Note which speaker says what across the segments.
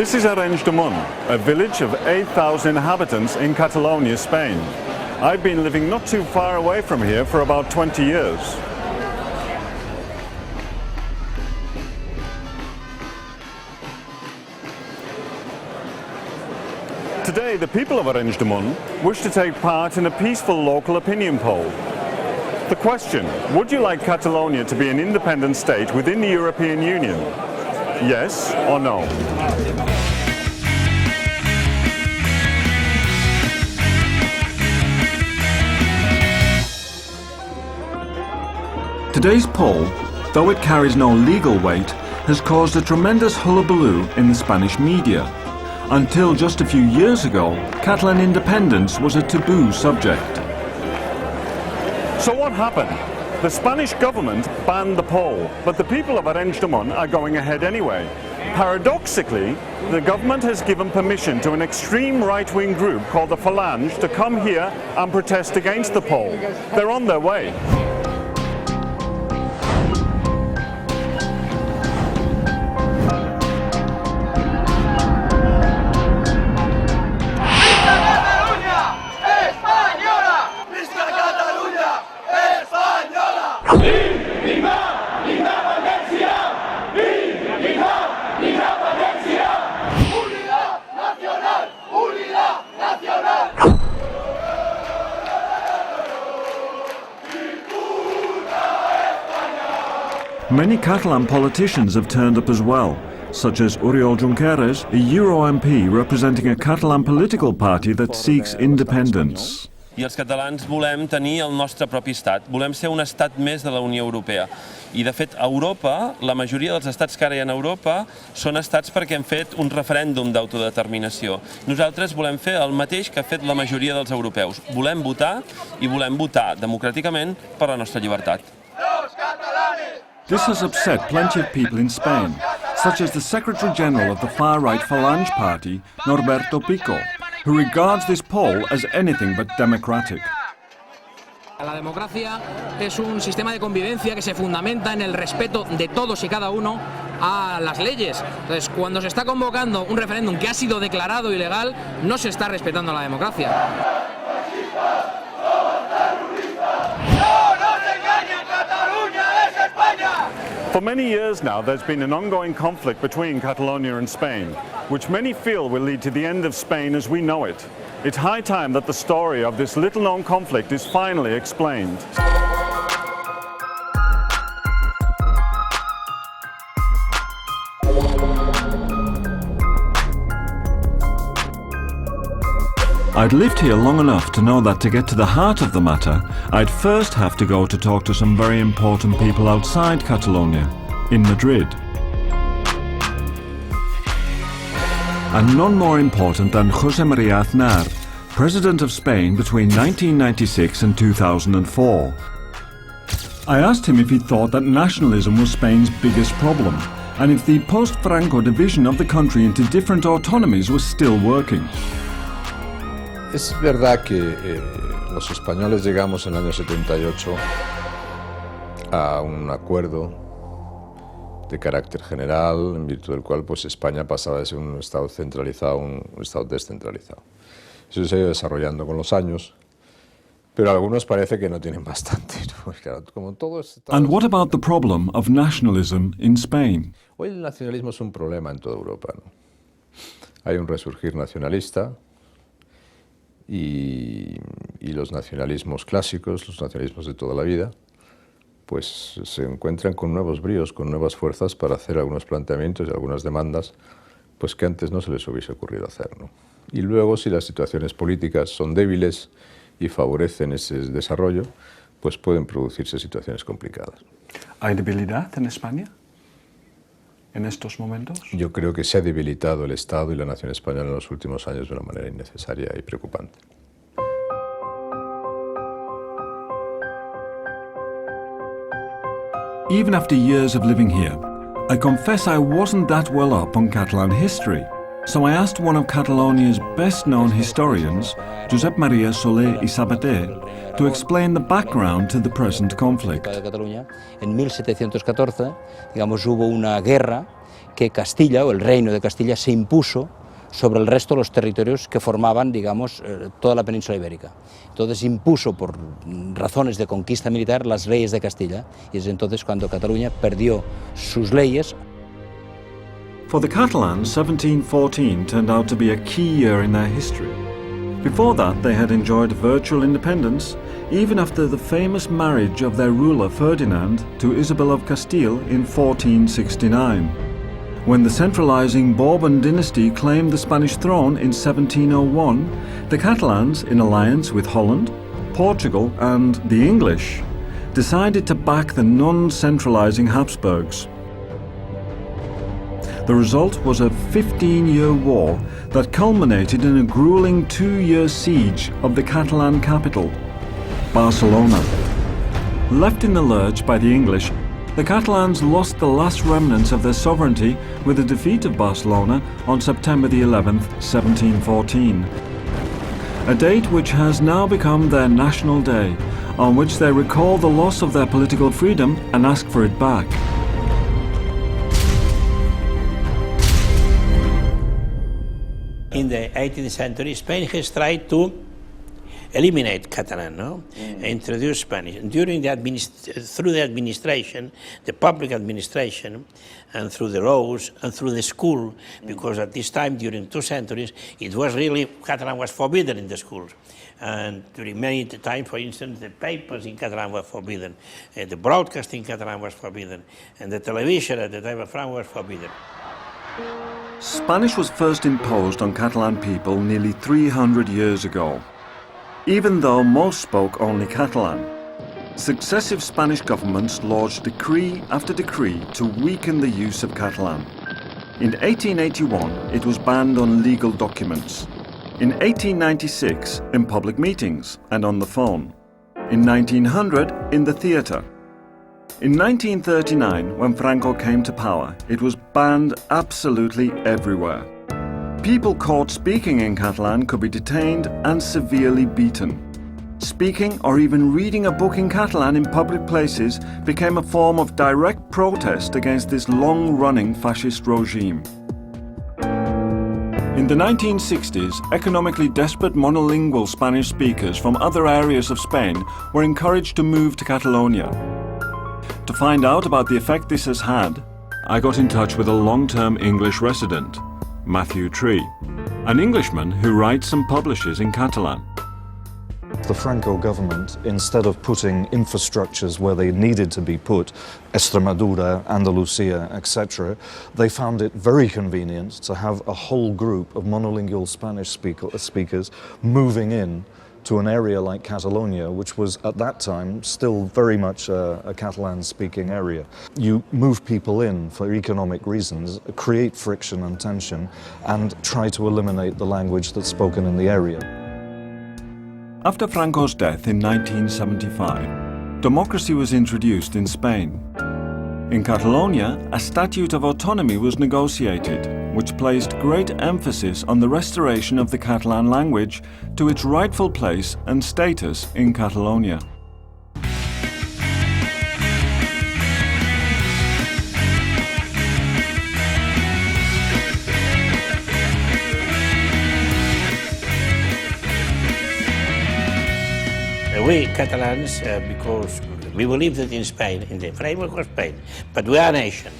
Speaker 1: This is Arenys de Munt, a village of 8,000 inhabitants in Catalonia, Spain. I've been living not too far away from here for about 20 years. Today, the people of Arenys de Munt wish to take part in a peaceful local opinion poll. The question, would you like Catalonia to be an independent state within the European Union? Yes or no?
Speaker 2: Today's poll, though it carries no legal weight, has caused a tremendous hullabaloo in the Spanish media. Until just a few years ago, Catalan independence was a taboo subject.
Speaker 1: So what happened? The Spanish government banned the poll, but the people of Arenys de Munt are going ahead anyway. Paradoxically, the government has given permission to an extreme right-wing group called the Falange to come here and protest against the poll. They're on their way.
Speaker 2: Many Catalan politicians have turned up as well, such as Oriol Junqueras, a Euro MP representing a Catalan political party that seeks independence.
Speaker 3: I els catalans volem tenir el nostre propi estat, volem ser un estat més de la Unió Europea. I de fet, a Europa, la majoria dels estats que ara hi ha a Europa són estats perquè han fet un referèndum d'autodeterminació. Nosaltres volem fer el mateix que ha fet la majoria dels europeus. Volem votar i volem votar democràticament per la nostra llibertat.
Speaker 2: This has upset plenty of people in Spain, such as the Secretary General of the far-right Falange Party, Norberto Pico, who regards this poll as anything but democratic.
Speaker 4: La democracia es un sistema de convivencia que se fundamenta en el respeto de todos y cada uno a las leyes. Entonces, cuando se está convocando un referéndum que ha sido declarado ilegal, no se está respetando la democracia.
Speaker 1: For many years now, there's been an ongoing conflict between Catalonia and Spain, which many feel will lead to the end of Spain as we know it. It's high time that the story of this little-known conflict is finally explained.
Speaker 2: I'd lived here long enough to know that to get to the heart of the matter, I'd first have to go to talk to some very important people outside Catalonia, in Madrid. And none more important than José María Aznar, President of Spain between 1996 and 2004. I asked him if he thought that nationalism was Spain's biggest problem, and if the post-Franco division of the country into different autonomies was still working.
Speaker 5: Es verdad que los españoles llegamos en el año 78 a un acuerdo de carácter general, en virtud del cual pues, España pasaba de ser un Estado centralizado a un Estado descentralizado. Eso se ha ido desarrollando con los años, pero a algunos parece que no tienen bastante. Pues, claro, como todo
Speaker 2: And what about the problem of nationalism in Spain?
Speaker 5: Hoy el nacionalismo es un problema en toda Europa, ¿no? Hay un resurgir nacionalista, y los nacionalismos clásicos, los nacionalismos de toda la vida, pues se encuentran con nuevos bríos, con nuevas fuerzas para hacer algunos planteamientos y algunas demandas pues que antes no se les hubiese ocurrido hacer, ¿no? Y luego, si las situaciones políticas son débiles y favorecen ese desarrollo, pues pueden producirse situaciones complicadas.
Speaker 1: ¿Hay debilidad en España en estos momentos?
Speaker 5: Yo creo que se ha debilitado el Estado y la nación española en los últimos años de una manera innecesaria y preocupante.
Speaker 2: Even after years of living here, I confess I wasn't that well up on Catalan history, so I asked one of Catalonia's best-known historians, Josep María Soler y Sabater, to explain the background to the present conflict.
Speaker 6: En 1714, digamos, hubo una guerra que Castilla, o el reino de Castilla, se impuso sobre el resto de los territorios que formaban, digamos, toda la península ibérica. Entonces impuso, por razones de conquista militar, las leyes de Castilla, y es entonces cuando Cataluña perdió sus leyes.
Speaker 2: For the Catalans, 1714 turned out to be a key year in their history. Before that, they had enjoyed virtual independence, even after the famous marriage of their ruler Ferdinand to Isabel of Castile in 1469. When the centralizing Bourbon dynasty claimed the Spanish throne in 1701, the Catalans, in alliance with Holland, Portugal and the English, decided to back the non-centralizing Habsburgs. The result was a 15-year war that culminated in a grueling 2-year siege of the Catalan capital, Barcelona. Left in the lurch by the English, the Catalans lost the last remnants of their sovereignty with the defeat of Barcelona on September the 11th, 1714. A date which has now become their national day, on which they recall the loss of their political freedom and ask for it back.
Speaker 7: In the 18th century, Spain has tried to eliminate Catalan, no? Introduce Spanish. And during through the administration, the public administration, and through the laws, and through the school, because at this time, during 2 centuries, it was really, Catalan was forbidden in the schools. And during many times, for instance, the papers in Catalan were forbidden, the broadcasting in Catalan was forbidden, and the television at the time of Franco was forbidden.
Speaker 2: Spanish was first imposed on Catalan people nearly 300 years ago. Even though most spoke only Catalan, successive Spanish governments lodged decree after decree to weaken the use of Catalan. In 1881, it was banned on legal documents. In 1896, in public meetings and on the phone. In 1900, in the theatre. In 1939, when Franco came to power, it was banned absolutely everywhere. People caught speaking in Catalan could be detained and severely beaten. Speaking or even reading a book in Catalan in public places became a form of direct protest against this long-running fascist regime. In the 1960s, economically desperate monolingual Spanish speakers from other areas of Spain were encouraged to move to Catalonia. To find out about the effect this has had, I got in touch with a long-term English resident, Matthew Tree, an Englishman who writes and publishes in Catalan.
Speaker 8: The Franco government, instead of putting infrastructures where they needed to be put, Extremadura, Andalusia, etc., they found it very convenient to have a whole group of monolingual Spanish speakers moving in to an area like Catalonia, which was at that time still very much a Catalan-speaking area. You move people in for economic reasons, create friction and tension, and try to eliminate the language that's spoken in the area.
Speaker 2: After Franco's death in 1975, democracy was introduced in Spain. In Catalonia, a statute of autonomy was negotiated, which placed great emphasis on the restoration of the Catalan language to its rightful place and status in Catalonia.
Speaker 7: We Catalans, because we believe that in Spain, in the framework of Spain, but we are a nation.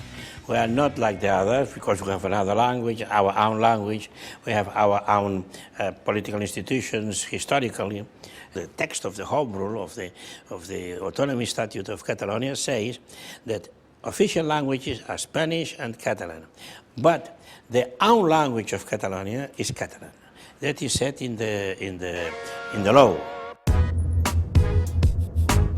Speaker 7: We are not like the others because we have another language, our own language. We have our own political institutions historically. The text of the Home Rule of the Autonomy Statute of Catalonia says that official languages are Spanish and Catalan, but the own language of Catalonia is Catalan. That is set in the law.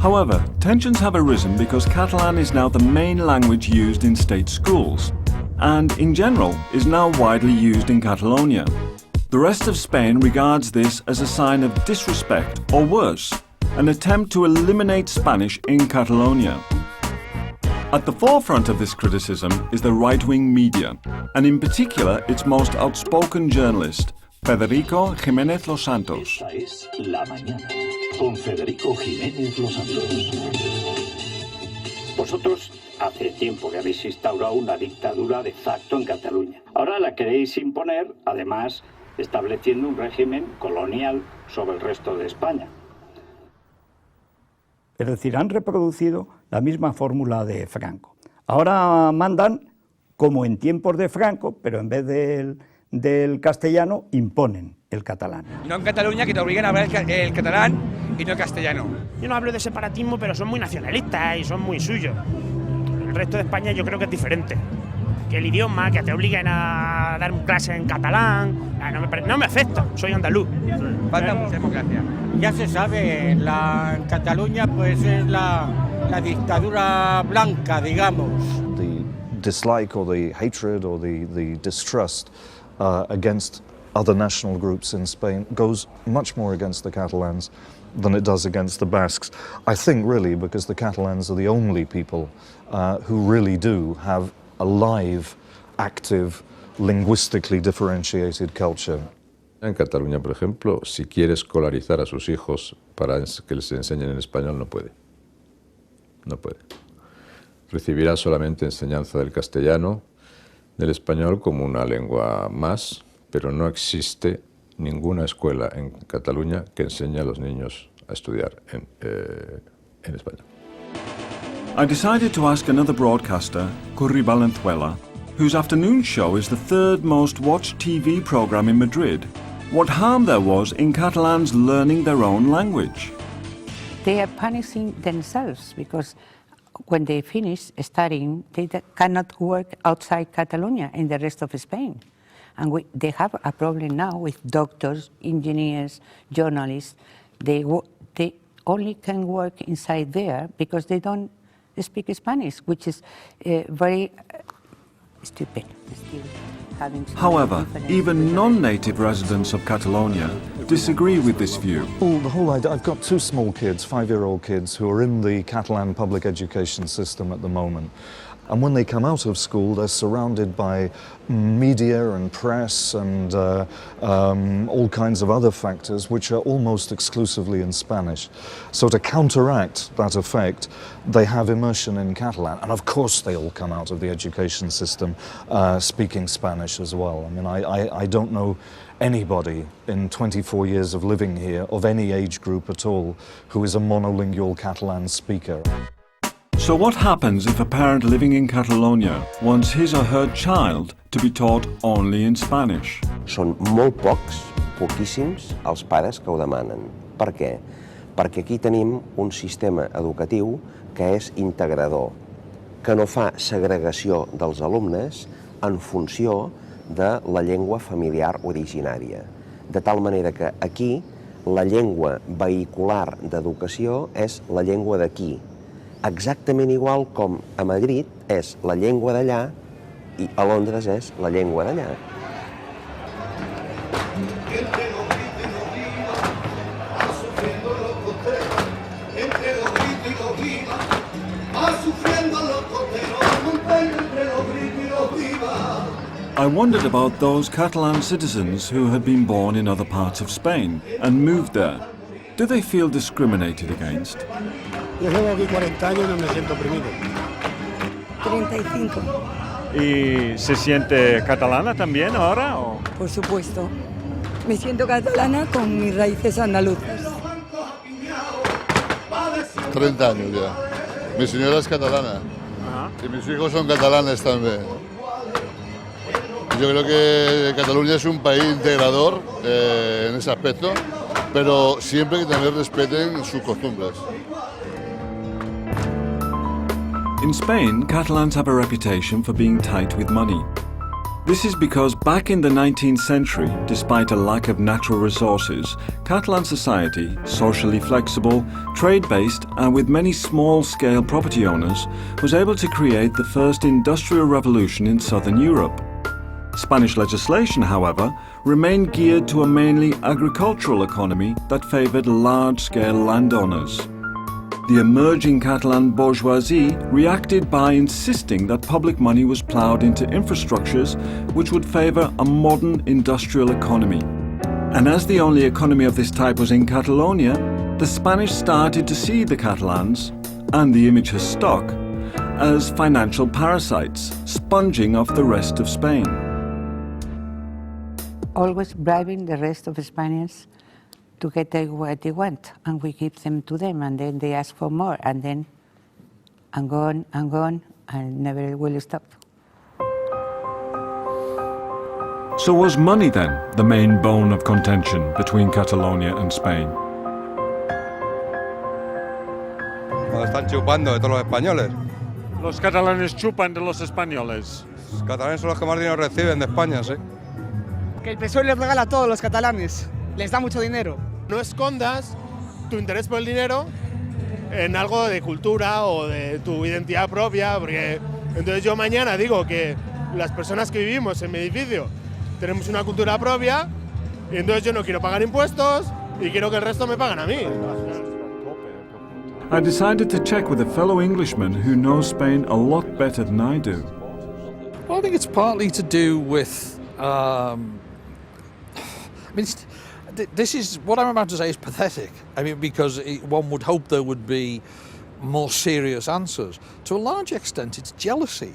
Speaker 2: However, tensions have arisen because Catalan is now the main language used in state schools, and in general is now widely used in Catalonia. The rest of Spain regards this as a sign of disrespect, or worse, an attempt to eliminate Spanish in Catalonia. At the forefront of this criticism is the right-wing media, and in particular its most outspoken journalist, Federico Jiménez Los Santos.
Speaker 9: Esta es La Mañana, con Federico Jiménez Los Santos. Vosotros hace tiempo que habéis instaurado una dictadura de facto en Cataluña. Ahora la queréis imponer, además, estableciendo un régimen colonial sobre el resto de España.
Speaker 10: Es decir, han reproducido la misma fórmula de Franco. Ahora mandan como en tiempos de Franco, pero en vez del castellano imponen el catalán.
Speaker 11: No en Cataluña, que te obligan a hablar el catalán y no el castellano.
Speaker 12: Yo no hablo de separatismo, pero son muy nacionalistas y son muy suyos. El resto de España yo creo que es diferente. Que el idioma, que te obliguen a dar clases en catalán, no me afecta, soy andaluz.
Speaker 11: Falta mucha democracia.
Speaker 13: Ya se sabe, en Cataluña pues es la dictadura blanca, digamos.
Speaker 8: The dislike or the hatred or the distrust against other national groups in Spain goes much more against the Catalans than it does against the Basques. I think really because the Catalans are the only people who really do have a live, active, linguistically differentiated culture.
Speaker 5: En Cataluña, por ejemplo, si quiere escolarizar a sus hijos para que les enseñen en español, no puede. No puede. Recibirá solamente enseñanza del castellano, del español como una lengua más, pero no existe ninguna escuela en Cataluña que enseñe a los niños a estudiar en español.
Speaker 2: I decided to ask another broadcaster, Curry Valenzuela, whose afternoon show is the third most watched TV program in Madrid, what harm there was in Catalans learning their own language.
Speaker 14: They are punishing themselves because when they finish studying, they cannot work outside Catalonia in the rest of Spain. And they have a problem now with doctors, engineers, journalists. They only can work inside there because they don't speak Spanish, which is very stupid.
Speaker 2: However, even non-native residents of Catalonia disagree with this view.
Speaker 8: The whole idea, I've got two small kids, 5-year-old kids, who are in the Catalan public education system at the moment. And when they come out of school, they're surrounded by media and press and all kinds of other factors which are almost exclusively in Spanish. So to counteract that effect, they have immersion in Catalan. And of course they all come out of the education system speaking Spanish as well. I mean, I don't know anybody in 24 years of living here, of any age group at all, who is a monolingual Catalan speaker.
Speaker 2: So what happens if a parent living in Catalonia wants his or her child to be taught only in Spanish?
Speaker 15: Són molt poquíssims els pares que ho demanen. Per què? Perquè aquí tenim un sistema educatiu que és integrador, que no fa segregació dels alumnes en funció de la llengua familiar originària. De tal manera que aquí la llengua vehicular d'educació és la llengua d'aquí, exactament igual com a Madrid és la llengua d'allà i a Londres és la llengua d'allà.
Speaker 2: I wondered about those Catalan citizens who had been born in other parts of Spain and moved there. Do they feel discriminated against?
Speaker 16: Yo llevo aquí 40 años y no me siento oprimido.
Speaker 17: 35.
Speaker 1: ¿Y se siente catalana también ahora? ¿O?
Speaker 17: Por supuesto. Me siento catalana con mis raíces andaluzas.
Speaker 18: 30 años ya. Mi señora es catalana. Y mis hijos son catalanes también. Yo creo que Cataluña es un país integrador en ese aspecto, pero siempre que también respeten sus costumbres.
Speaker 2: In Spain, Catalans have a reputation for being tight with money. This is because back in the 19th century, despite a lack of natural resources, Catalan society, socially flexible, trade-based and with many small-scale property owners, was able to create the first industrial revolution in southern Europe. Spanish legislation, however, remained geared to a mainly agricultural economy that favoured large-scale landowners. The emerging Catalan bourgeoisie reacted by insisting that public money was ploughed into infrastructures which would favour a modern industrial economy. And as the only economy of this type was in Catalonia, the Spanish started to see the Catalans, and the image has stuck, as financial parasites, sponging off the rest of Spain.
Speaker 14: Always bribing the rest of Spaniards to get what they want, and we give them to them, and then they ask for more, and then and gone, and never will stop.
Speaker 2: So was money then the main bone of contention between Catalonia and Spain?
Speaker 19: Nos están chupando de todos los españoles.
Speaker 1: Los catalanes chupan de los españoles.
Speaker 19: Los catalanes son los que más dinero reciben de España, sí.
Speaker 20: Que el PSOE les regala a todos los catalanes, les da mucho dinero.
Speaker 21: No escondas tu interés por el dinero en algo de cultura o de tu identidad propia, porque entonces yo mañana digo que las personas que vivimos en mi edificio tenemos una cultura propia y entonces yo no quiero pagar impuestos y quiero que el resto me paguen a mí.
Speaker 2: I decided to check with a fellow Englishman who knows Spain a lot better than I do.
Speaker 22: Well, I think it's partly to do with this is what I'm about to say is pathetic. I mean, because one would hope there would be more serious answers. To a large extent, it's jealousy.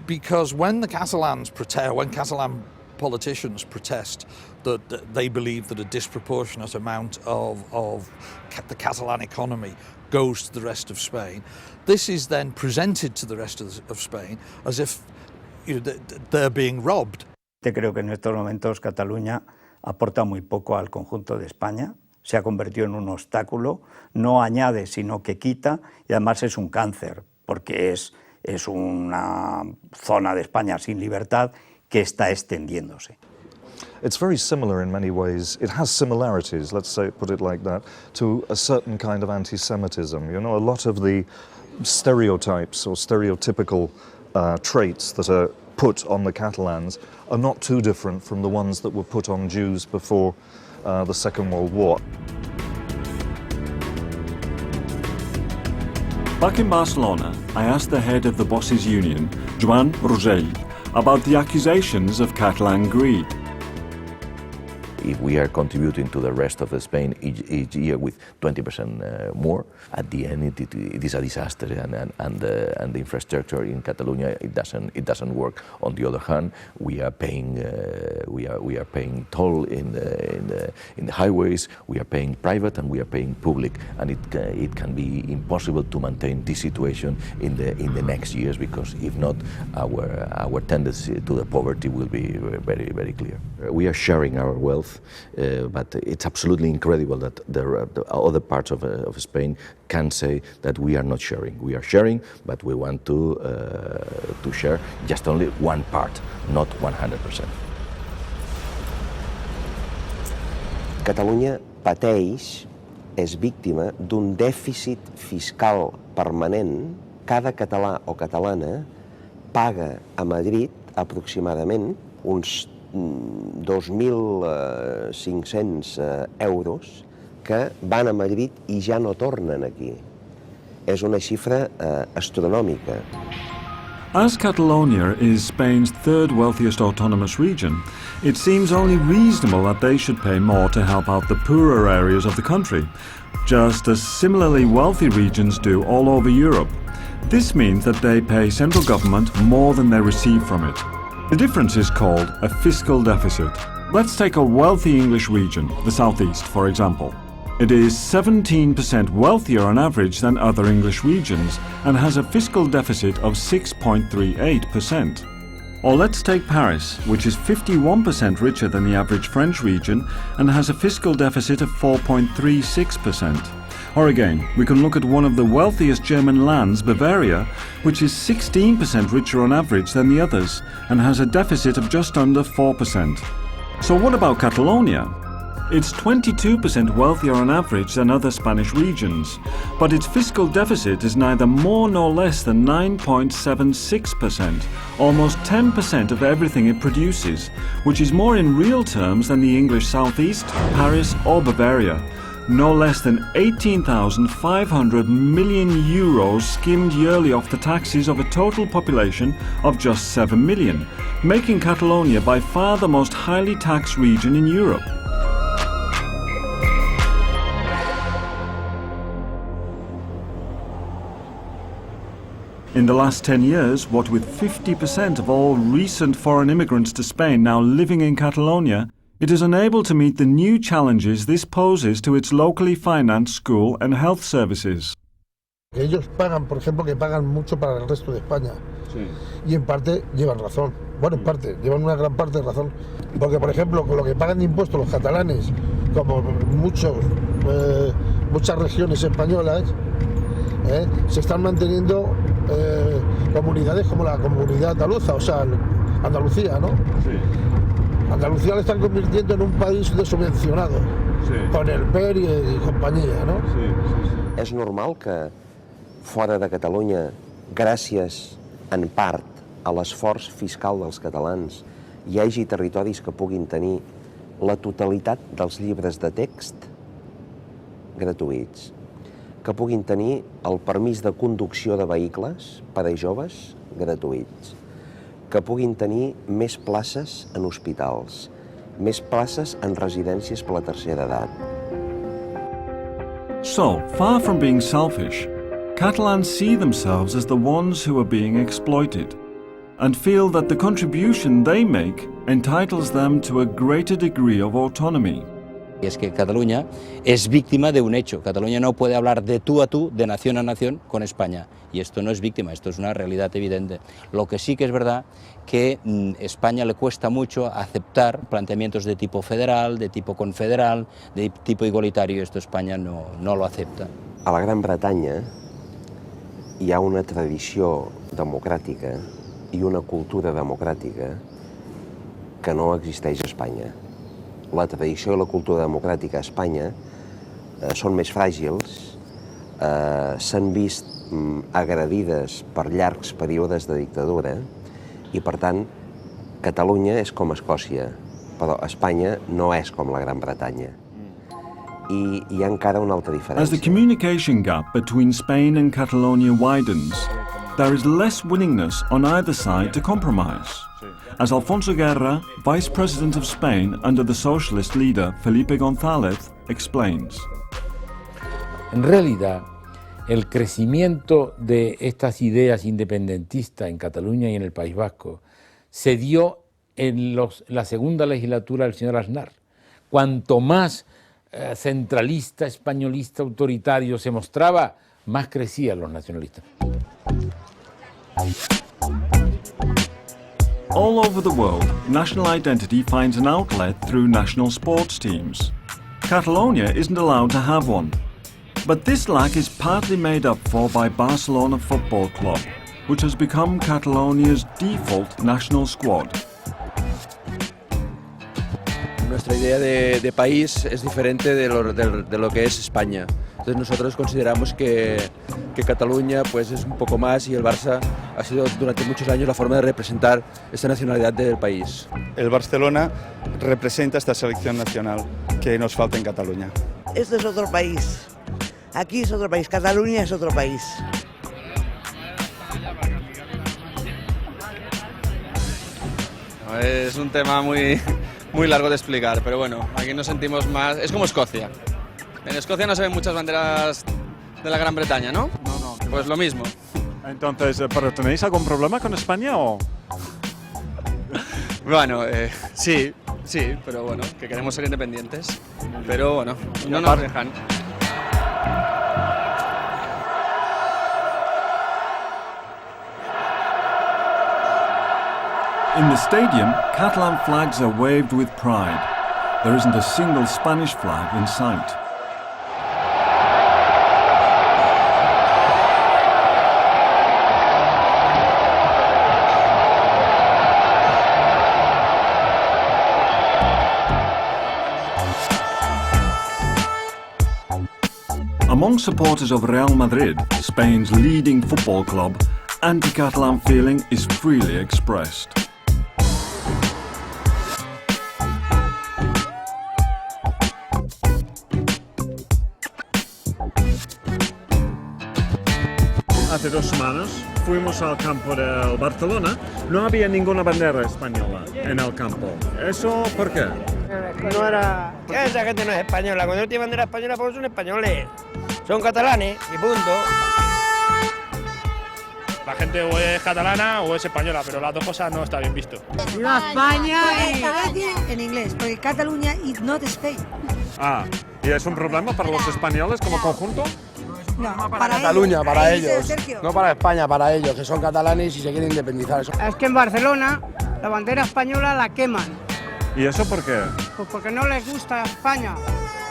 Speaker 22: Because when the Catalans protest, when Catalan politicians protest that they believe that a disproportionate amount of the Catalan economy goes to the rest of Spain, this is then presented to the rest of Spain as if they're being robbed.
Speaker 10: Creo que en estos momentos Cataluña aporta muy poco al conjunto de España, se ha convertido en un obstáculo, no añade sino que quita y además es un cáncer porque es una zona de España sin libertad que está extendiéndose.
Speaker 8: It's very similar in many ways. It has similarities, let's say, put it like that, to a certain kind of anti-Semitism. You know, a lot of the stereotypes or stereotypical traits that are put on the Catalans are not too different from the ones that were put on Jews before the Second World War.
Speaker 2: Back in Barcelona, I asked the head of the Bosses Union, Joan Rosell, about the accusations of Catalan greed.
Speaker 23: If we are contributing to the rest of Spain each year with 20% more, at the end it is a disaster, and the infrastructure in Catalonia it doesn't work. On the other hand, we are paying toll in the highways, we are paying private and we are paying public, and it can be impossible to maintain this situation in the next years, because if not, our tendency to the poverty will be very, very clear. We are sharing our wealth. But it's absolutely incredible that the other parts of Spain can say that we are not sharing. We are sharing, but we want to share just only one part, not 100%.
Speaker 15: Catalunya pateix, és víctima d'un dèficit fiscal permanent. Cada català o catalana paga a Madrid aproximadament uns 2.500 euros que van a Madrid i ja no tornen aquí. És una xifra astronòmica.
Speaker 2: As Catalonia is Spain's third wealthiest autonomous region, it seems only reasonable that they should pay more to help out the poorer areas of the country, just as similarly wealthy regions do all over Europe. This means that they pay central government more than they receive from it. The difference is called a fiscal deficit. Let's take a wealthy English region, the southeast, for example. It is 17% wealthier on average than other English regions and has a fiscal deficit of 6.38%. Or let's take Paris, which is 51% richer than the average French region and has a fiscal deficit of 4.36%. Or again, we can look at one of the wealthiest German lands, Bavaria, which is 16% richer on average than the others and has a deficit of just under 4%. So what about Catalonia? It's 22% wealthier on average than other Spanish regions, but its fiscal deficit is neither more nor less than 9.76%, almost 10% of everything it produces, which is more in real terms than the English southeast, Paris or Bavaria. No less than 18,500 million euros skimmed yearly off the taxes of a total population of just 7 million, making Catalonia by far the most highly taxed region in Europe. In the last 10 years, what with 50% of all recent foreign immigrants to Spain now living in Catalonia, it is unable to meet the new challenges this poses to its locally financed school and health services.
Speaker 3: Ellos pagan, por ejemplo, que pagan mucho para el resto de España. Sí. Y en parte llevan razón. Bueno, en parte, llevan una gran parte de razón. Porque, por ejemplo, con lo que pagan de impuestos los catalanes, como muchas regiones españolas, se están manteniendo comunidades como la comunidad andaluza, o sea, Andalucía, ¿no? Sí. Andalucía le están convirtiendo en un país subvencionado, sí, con el PER y compañía, ¿no?
Speaker 15: Sí, sí, sí. És normal que fora de Catalunya, gràcies en part a l'esforç fiscal dels catalans, hi hagi territoris que puguin tenir la totalitat dels llibres de text gratuïts, que puguin tenir el permís de conducció de vehicles per a joves gratuïts, que puguin tenir més places en hospitals, més places en residències per la tercera edat.
Speaker 2: So, far from being selfish, Catalans see themselves as the ones who are being exploited and feel that the contribution they make entitles them to a greater degree of autonomy.
Speaker 4: Y es que Cataluña es víctima de un hecho. Cataluña no puede hablar de tú a tú, de nación a nación, con España. Y esto no es víctima, esto es una realidad evidente. Lo que sí que es verdad que a España le cuesta mucho aceptar planteamientos de tipo federal, de tipo confederal, de tipo igualitario, y esto España no lo acepta.
Speaker 15: A la Gran Bretanya hi ha una tradició democràtica i una cultura democràtica que no existeix a Espanya. La tradició i la cultura democràtica a Espanya són més fràgils, s'han vist agredides per llargs períodes de dictadura i, per tant, Catalunya és com Escòcia, però Espanya no és com la Gran Bretanya. I hi ha encara una altra diferència.
Speaker 2: As the communication gap between Spain and Catalonia widens, there is less willingness on either side to compromise. As Alfonso Guerra, Vice President of Spain under the socialist leader Felipe González, explains.
Speaker 6: En realidad, el crecimiento de estas ideas independentistas en Cataluña y en el País Vasco se dio en la segunda legislatura del señor Aznar. Cuanto más centralista, españolista, autoritario se mostraba, más crecían los nacionalistas.
Speaker 2: All over the world, national identity finds an outlet through national sports teams. Catalonia isn't allowed to have one. But this lack is partly made up for by Barcelona Football Club, which has become Catalonia's default national squad.
Speaker 24: Nuestra idea de país es diferente de lo que es España. Entonces nosotros consideramos que Cataluña pues es un poco más, y el Barça ha sido durante muchos años la forma de representar esta nacionalidad del país.
Speaker 25: El Barcelona representa esta selección nacional que nos falta en Cataluña.
Speaker 26: Este es otro país. Aquí es otro país. Cataluña es otro país.
Speaker 27: Es un tema muy largo de explicar, pero bueno, aquí nos sentimos más... Es como Escocia. En Escocia no se ven muchas banderas de la Gran Bretaña, ¿no? No. Pues lo mismo.
Speaker 1: Entonces, ¿pero tenéis algún problema con España o...?
Speaker 27: Bueno, sí, pero bueno, que queremos ser independientes. Pero bueno, no nos dejan.
Speaker 2: In the stadium, Catalan flags are waved with pride. There isn't a single Spanish flag in sight. Among supporters of Real Madrid, Spain's leading football club, anti-Catalan feeling is freely expressed.
Speaker 1: Hace 2 semanas fuimos al campo del Barcelona, no había ninguna bandera española en el campo. ¿Eso por qué?
Speaker 12: No era... Esa gente no es española, cuando no tiene bandera española pues son españoles, son catalanes y punto.
Speaker 21: La gente o es catalana o es española, pero las dos cosas no está bien visto.
Speaker 5: ¡Viva España! En inglés, porque Cataluña is not Spain.
Speaker 1: Ah, ¿y es un problema para los españoles como conjunto?
Speaker 5: No,
Speaker 7: para Cataluña, para ellos. No para España, para ellos, que son catalanes y se quieren independizar.
Speaker 20: Es que en Barcelona la bandera española la queman.
Speaker 1: ¿Y eso por qué?
Speaker 20: Pues porque no les gusta España.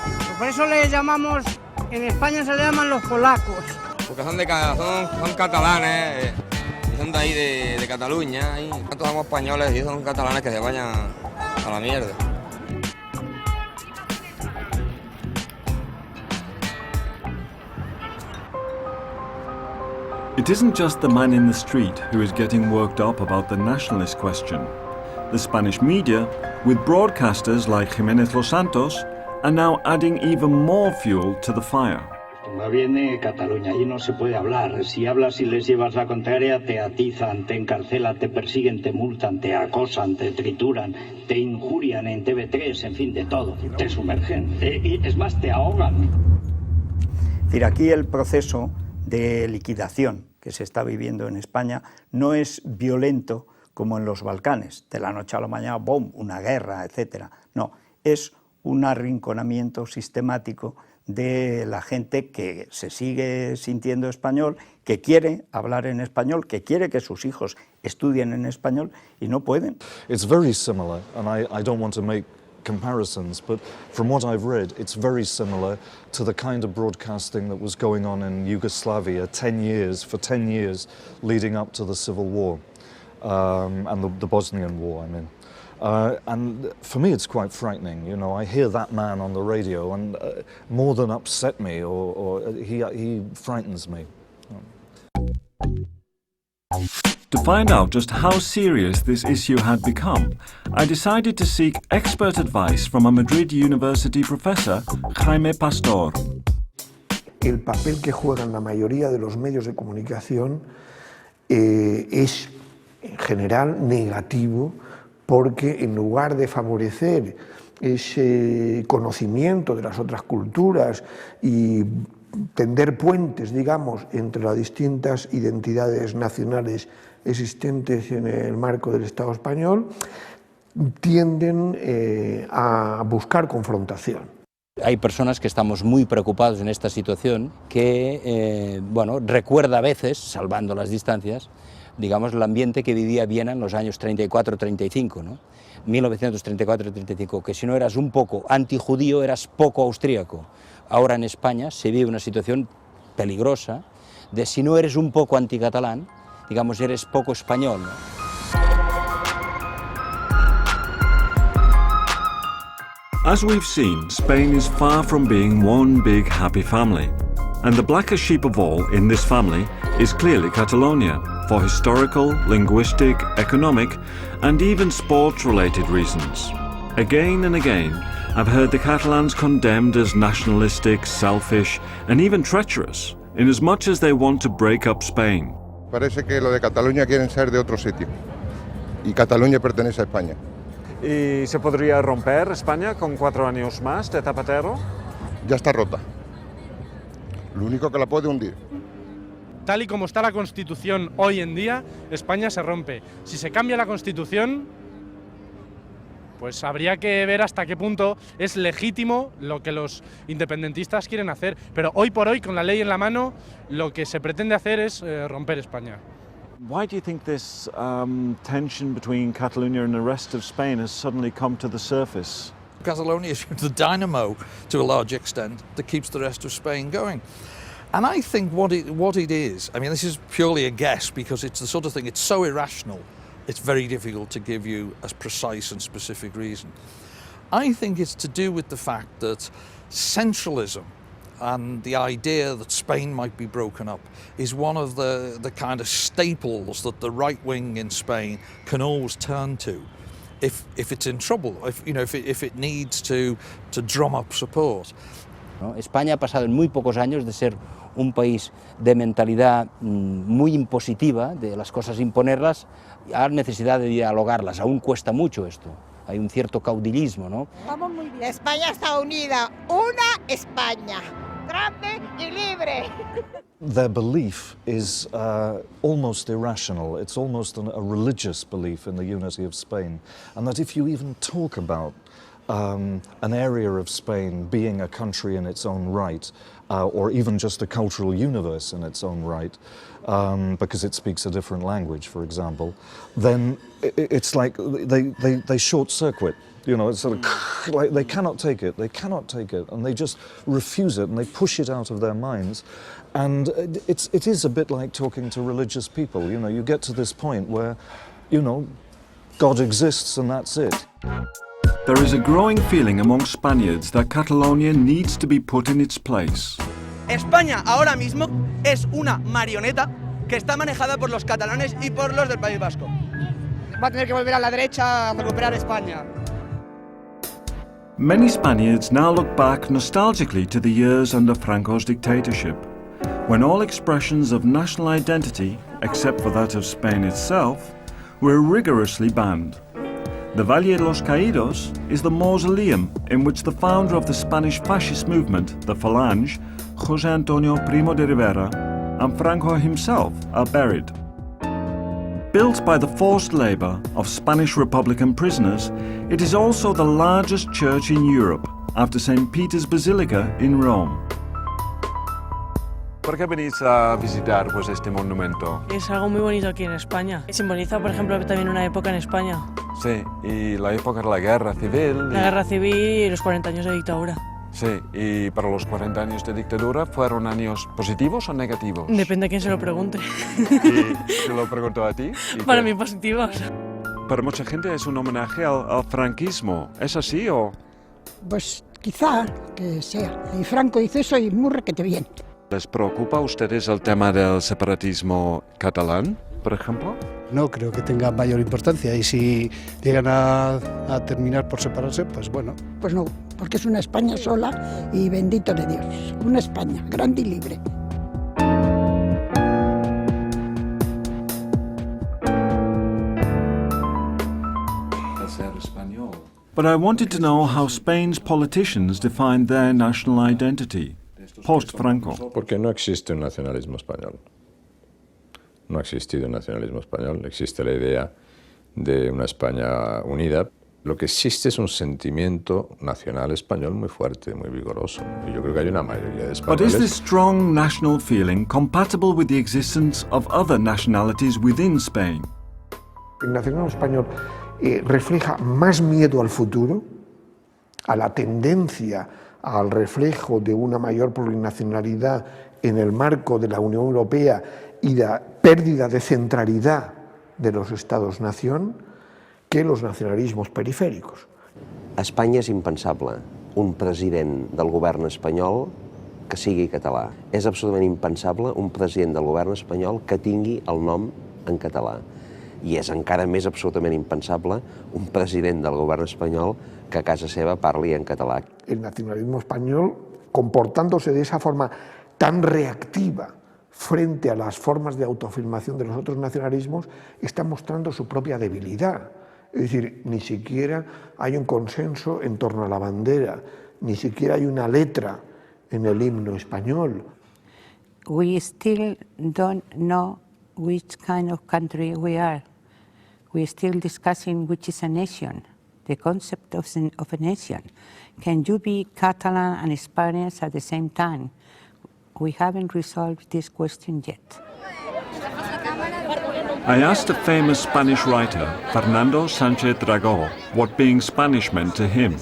Speaker 20: Pues por eso les llamamos, en España se le llaman los polacos.
Speaker 9: Porque son catalanes y son de ahí de Cataluña. Y nosotros somos españoles y son catalanes que se vayan a la mierda.
Speaker 2: It isn't just the man in the street who is getting worked up about the nationalist question. The Spanish media, with broadcasters like Jiménez Los Santos, are now adding even more fuel to the fire.
Speaker 11: Viene Cataluña, ahí no se puede hablar. Si hablas y les llevas la contraria, te atizan, te encarcelan, te persiguen, te multan, te acosan, te trituran, te injurian en TV3, en fin, de todo. Te sumergen, y es más, te ahogan.
Speaker 10: Es decir, aquí el proceso de liquidación que se está viviendo en España no es violento como en los Balcanes, de la noche a la mañana, ¡bom!, una guerra, etc. No, es un arrinconamiento sistemático de la gente que se sigue sintiendo español, que quiere hablar en español, que quiere que sus hijos estudien en español y no pueden.
Speaker 8: It's very similar, and I don't want to make comparisons, but from what I've read, it's very similar to the kind of broadcasting that was going on in Yugoslavia for 10 years leading up to the Civil War, and the Bosnian War, I mean. And for me it's quite frightening, you know, I hear that man on the radio and more than upset me, or he frightens me.
Speaker 2: To find out just how serious this issue had become, I decided to seek expert advice from a Madrid University professor, Jaime Pastor.
Speaker 13: El papel que juegan la mayoría de los medios de comunicación es en general negativo, porque en lugar de favorecer ese conocimiento de las otras culturas y tender puentes, digamos, entre las distintas identidades nacionales existentes en el marco del Estado español, tienden a buscar confrontación.
Speaker 4: Hay personas que estamos muy preocupados en esta situación que, bueno, recuerda a veces, salvando las distancias, digamos, el ambiente que vivía Viena en los años 34-35, ¿no? 1934-35, que si no eras un poco antijudío, eras poco austríaco. Ahora en España se vive una situación peligrosa de si no eres un poco anticatalán, digamos, eres poco español, ¿no?
Speaker 2: As we've seen, Spain is far from being one big happy family. And the blackest sheep of all in this family is clearly Catalonia, for historical, linguistic, economic, and even sports-related reasons. Again and again, I've heard the Catalans condemned as nationalistic, selfish, and even treacherous, in as much as they want to break up Spain.
Speaker 16: Parece que lo de Cataluña quieren ser de otro sitio, y Cataluña pertenece a España.
Speaker 1: ¿Y se podría romper España con 4 años más de Zapatero?
Speaker 16: Ya está rota. Lo único que la puede hundir.
Speaker 21: Tal y como está la Constitución hoy en día, España se rompe. Si se cambia la Constitución, pues habría que ver hasta qué punto es legítimo lo que los independentistas quieren hacer. Pero hoy por hoy, con la ley en la mano, lo que se pretende hacer es romper España.
Speaker 2: Why do you think this tension between Catalonia and the rest of Spain has suddenly come to the surface?
Speaker 22: Catalonia is the dynamo, to a large extent, that keeps the rest of Spain going. And I think what it is, I mean, this is purely a guess because it's the sort of thing, it's so irrational, it's very difficult to give you a precise and specific reason. I think it's to do with the fact that centralism and the idea that Spain might be broken up is one of the kind of staples that the right wing in Spain can always turn to if it's in trouble, if it needs to drum up support.
Speaker 4: ¿No? España ha pasado en muy pocos años de ser un país de mentalidad muy impositiva, de las cosas imponerlas, a necesidad de dialogarlas. Aún cuesta mucho esto. Hay un cierto caudillismo, ¿no?
Speaker 5: Vamos muy bien. España está unida, una España.
Speaker 3: grande y libre.
Speaker 8: Their belief is almost irrational. It's almost a religious belief in the unity of Spain. And that if you even talk about an area of Spain being a country in its own right, or even just a cultural universe in its own right, because it speaks a different language, for example, then it's like they short circuit. You know, it's sort of like they cannot take it, and they just refuse it, and they push it out of their minds. And it is a bit like talking to religious people. You know, you get to this point where, you know, God exists and that's it.
Speaker 2: There is a growing feeling among Spaniards that Catalonia needs to be put in its place.
Speaker 14: España ahora mismo es una marioneta que está manejada por los catalanes y por los del País Vasco.
Speaker 20: Va a tener que volver a la derecha a recuperar España.
Speaker 2: Many Spaniards now look back nostalgically to the years under Franco's dictatorship, when all expressions of national identity, except for that of Spain itself, were rigorously banned. The Valle de los Caídos is the mausoleum in which the founder of the Spanish fascist movement, the Falange, José Antonio Primo de Rivera, and Franco himself are buried. Built by the forced labor of Spanish Republican prisoners, it is also the largest church in Europe, after St. Peter's Basilica in Rome.
Speaker 15: ¿Por qué venís a visitar pues, este monumento?
Speaker 17: Es algo muy bonito aquí en España. Simboliza, por ejemplo, también una época en España.
Speaker 15: Sí, y la época de la guerra civil.
Speaker 17: La guerra civil y los 40 años de dictadura.
Speaker 15: Sí, y para los 40 años de dictadura, ¿fueron años positivos o negativos?
Speaker 17: Depende de quién se lo pregunte.
Speaker 15: ¿Y se lo preguntó a ti?
Speaker 17: Para mí positivos.
Speaker 15: Para mucha gente es un homenaje al franquismo. ¿Es así o...?
Speaker 18: Pues quizá que sea. Y Franco dice eso y muy requete bien.
Speaker 15: ¿Les preocupa a ustedes el tema del separatismo catalán, por ejemplo?
Speaker 19: No creo que tenga mayor importancia y si llegan a terminar por separarse, pues bueno.
Speaker 18: Pues no, porque es una España sola y bendito de Dios. Una España grande y libre.
Speaker 2: But I wanted to know how Spain's politicians defined their national identity, post-Franco.
Speaker 23: Porque no existe un nacionalismo español. No ha existido un nacionalismo español, existe la idea de una España unida. Lo que existe es un sentimiento nacional español muy fuerte, muy vigoroso. Y yo creo que hay una mayoría de españoles.
Speaker 2: But is this strong national feeling compatible with the existence of other nationalities within Spain?
Speaker 13: El nacionalismo español refleja más miedo al futuro, a la tendencia al reflejo de una mayor plurinacionalidad en el marco de la Unión Europea y la pérdida de centralidad de los Estados-nación que los nacionalismos periféricos.
Speaker 28: A Espanya és impensable un president del govern espanyol que sigui català. És absolutament impensable un president del govern espanyol que tingui el nom en català. I és encara més absolutament impensable un president del govern espanyol que a casa seva parli en català.
Speaker 13: El nacionalismo español, comportándose de esa forma tan reactiva frente a las formas de autoafirmación de los otros nacionalismos, está mostrando su propia debilidad. Es decir, ni siquiera hay un consenso en torno a la bandera, ni siquiera hay una letra en el himno español.
Speaker 29: We still don't know which kind of country we are. We're still discussing which is a nation, the concept of a nation. Can you be Catalan and Spanish at the same time? We haven't resolved this question yet.
Speaker 2: I asked a famous Spanish writer, Fernando Sánchez Dragó, what being Spanish meant to him.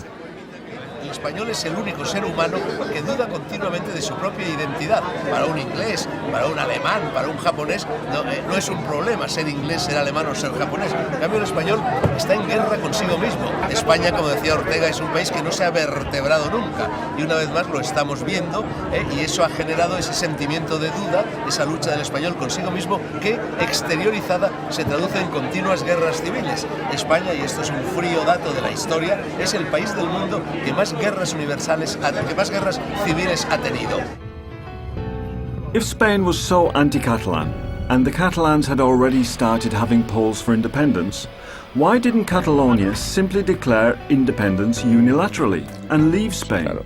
Speaker 30: El español es el único ser humano que duda continuamente de su propia identidad. Para un inglés, para un alemán, para un japonés, no es un problema ser inglés, ser alemán o ser japonés. En cambio, el español está en guerra consigo mismo. España, como decía Ortega, es un país que no se ha vertebrado nunca. Y una vez más lo estamos viendo, y eso ha generado ese sentimiento de duda, esa lucha del español consigo mismo, que exteriorizada se traduce en continuas guerras civiles. España, y esto es un frío dato de la historia, es el país del mundo que más guerras universales, que más guerras civiles ha tenido.
Speaker 2: If Spain was so anti-Catalan, and the Catalans had already started having polls for independence, why didn't Catalonia simply declare independence unilaterally and leave Spain?
Speaker 23: Claro.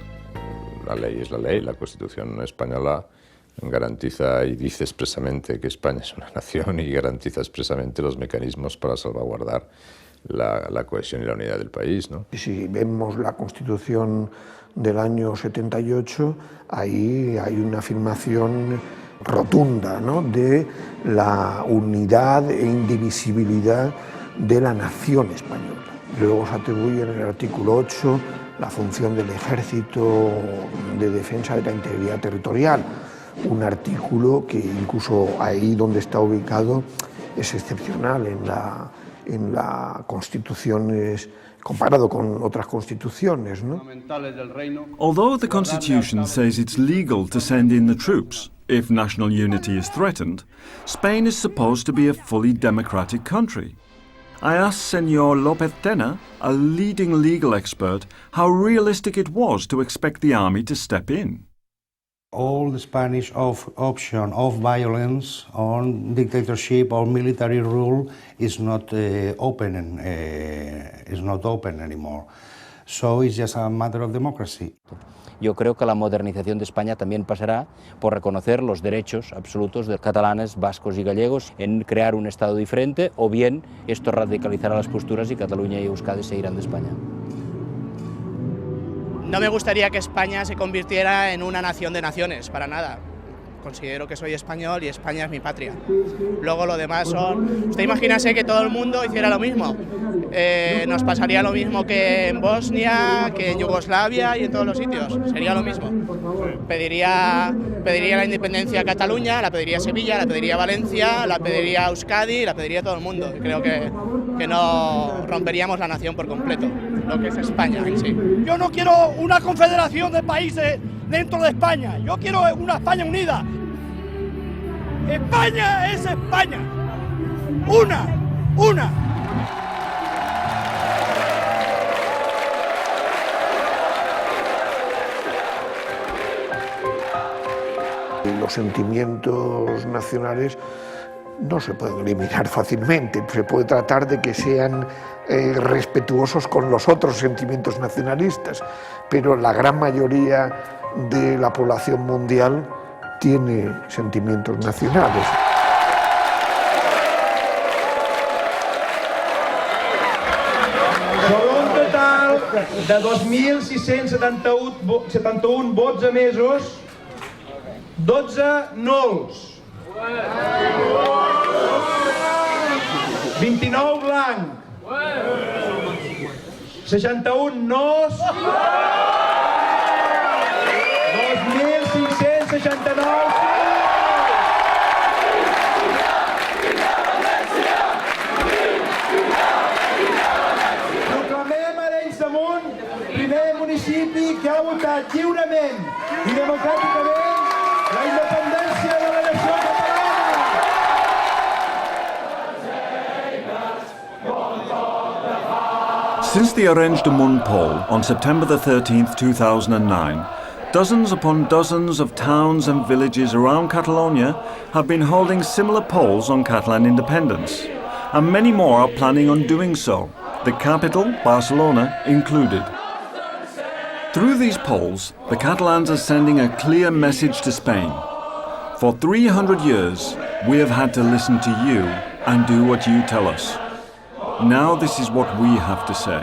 Speaker 23: la ley es la ley, la Constitución española garantiza y dice expresamente que España es una nación y garantiza expresamente los mecanismos para salvaguardar la cohesión y la unidad del país, ¿no?
Speaker 13: Si vemos la Constitución del año 78, ahí hay una afirmación rotunda, ¿no?, de la unidad e indivisibilidad de la nación española. Luego se atribuye en el artículo 8 la función del ejército de defensa de la integridad territorial, un artículo que incluso ahí donde está ubicado es excepcional en la Constitución, comparado con otras constituciones, ¿no?
Speaker 2: Although the Constitution says it's legal to send in the troops if national unity is threatened, Spain is supposed to be a fully democratic country. I asked Senor López Tena, a leading legal expert, how realistic it was to expect the army to step in.
Speaker 6: All the Spanish option of violence on dictatorship or military rule is not open anymore. So it's just a matter of democracy.
Speaker 4: Yo creo que la modernización de España también pasará por reconocer los derechos absolutos de catalanes, vascos y gallegos en crear un Estado diferente, o bien esto radicalizará las posturas y Cataluña y Euskadi se irán de España.
Speaker 14: No me gustaría que España se convirtiera en una nación de naciones, para nada. Considero que soy español y España es mi patria. Luego lo demás son... Usted imagínase que todo el mundo hiciera lo mismo. Nos pasaría lo mismo que en Bosnia, que en Yugoslavia y en todos los sitios. Sería lo mismo. Pediría la independencia a Cataluña, la pediría Sevilla, la pediría Valencia, la pediría Euskadi, la pediría todo el mundo. Y creo que no romperíamos la nación por completo, lo que es España en sí.
Speaker 7: Yo no quiero una confederación de países dentro de España. Yo quiero una España unida. España es España. Una.
Speaker 13: Los sentimientos nacionales no se pueden eliminar fácilmente. Se puede tratar de que sean respetuosos con los otros sentimientos nacionalistas, pero la gran mayoría de la población mundial tiene sentimientos nacionales.
Speaker 7: Sobre un total de 2.671 vots emesos, 12 nuls, 29 blanc, 61 nos, 2.569. Proclamem Arenys de Munt, primer municipi que ha votat lliurement i democràticament la independència de la nació catalana.
Speaker 2: Since the Arenys de Munt poll on September the 13th, 2009, dozens upon dozens of towns and villages around Catalonia have been holding similar polls on Catalan independence, and many more are planning on doing so, the capital, Barcelona, included. Through these polls, the Catalans are sending a clear message to Spain. For 300 years, we have had to listen to you and do what you tell us. Now this is what we have to say.